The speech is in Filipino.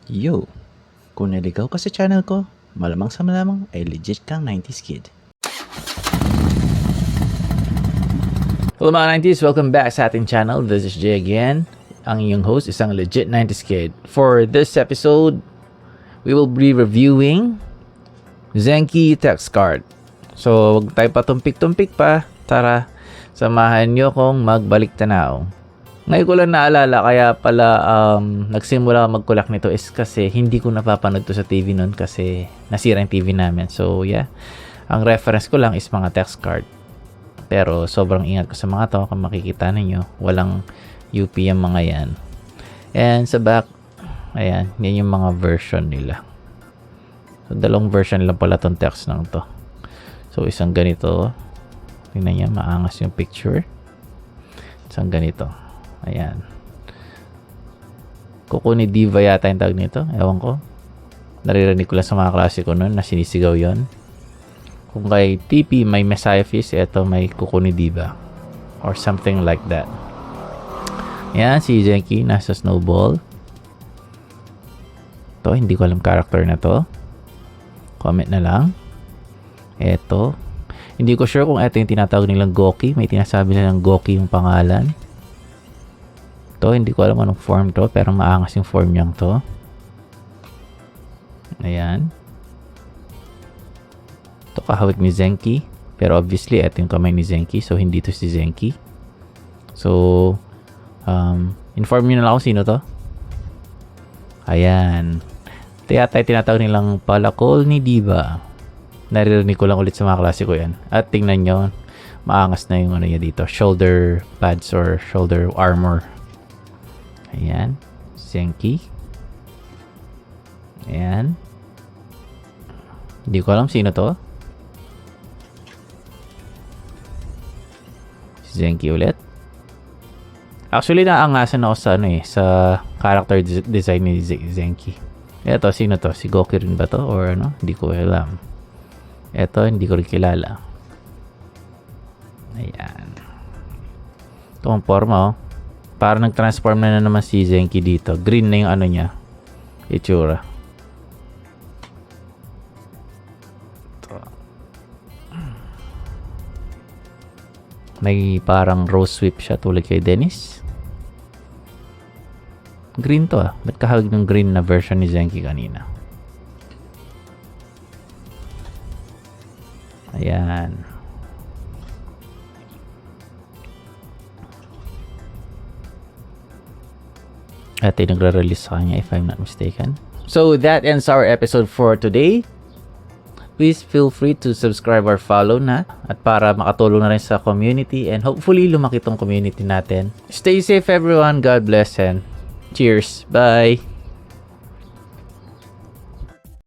Yo, kung naligaw ka sa channel ko, malamang sa malamang ay legit kang 90s kid. Hello mga 90s, welcome back sa ating channel. This is Jay again, ang iyong host, isang legit 90s kid. For this episode, we will be reviewing Zenki text card. So, wag tayo patumpik-tumpik pa. Tara, samahan nyo kong magbalik tanaw. Ngayon ko lang naalala, kaya pala nagsimula mag-collect nito is kasi hindi ko napapanood to sa TV noon kasi nasira yung TV namin. So, yeah. Ang reference ko lang is mga text card. Pero sobrang ingat ko sa mga to. Kung makikita ninyo, walang UP yung mga yan. And sa back, ayan, yan yung mga version nila. So, dalawang version lang pala tong text ng to. So, isang ganito. Tingnan niya, maangas yung picture. Isang ganito. Ayan. Kukuni Diva yata yung tawag nito. Ewan ko. Naririnig ko lang sa mga klase ko noon na sinisigaw yon. Kung kay TP may Messiah Fist, eto may Kukuni Diva. Or something like that. Ayan, si Zenki nasa Snowball. Ito, hindi ko alam character na to. Comment na lang. Eto. Hindi ko sure kung eto yung tinatawag nilang Goki. May tinasabi nilang Goki yung pangalan. To, hindi ko alam anong form to, pero maangas yung form niyang to. Ayan. Ito kahawig ni Zenki, pero obviously ito yung kamay ni Zenki, so hindi to si Zenki. So inform niyo na lang kung sino to. Ayan. Ito yata yung tinatawag nilang Palakol ni Diva. Naririnig ko lang ulit sa mga klase ko yan. At tingnan nyo, maangas na yung ano niya dito, shoulder pads or shoulder armor. Ayan. Zenki. Ayan. Hindi ko alam sino to. Si Zenki ulit. Actually, naangasan ako sa sa character design ni Zenki. Eto, sino to? Si Goki rin ba to? Or ano? Hindi ko alam. Eto, hindi ko rin kilala. Ayan. Ito ang forma, oh. Parang nag-transform na naman si Zenki dito. Green na yung ano niya. Itsura. Ito. May parang rose sweep siya tulad kay Dennis. Green to ah. Ba't kahawig ng green na version ni Zenki kanina? Ayan. At nagre-release sa kanya if I'm not mistaken. So that ends our episode for today. Please feel free to subscribe or follow na at para makatulong na rin sa community and hopefully lumaki tong community natin. Stay safe everyone. God bless and cheers. Bye!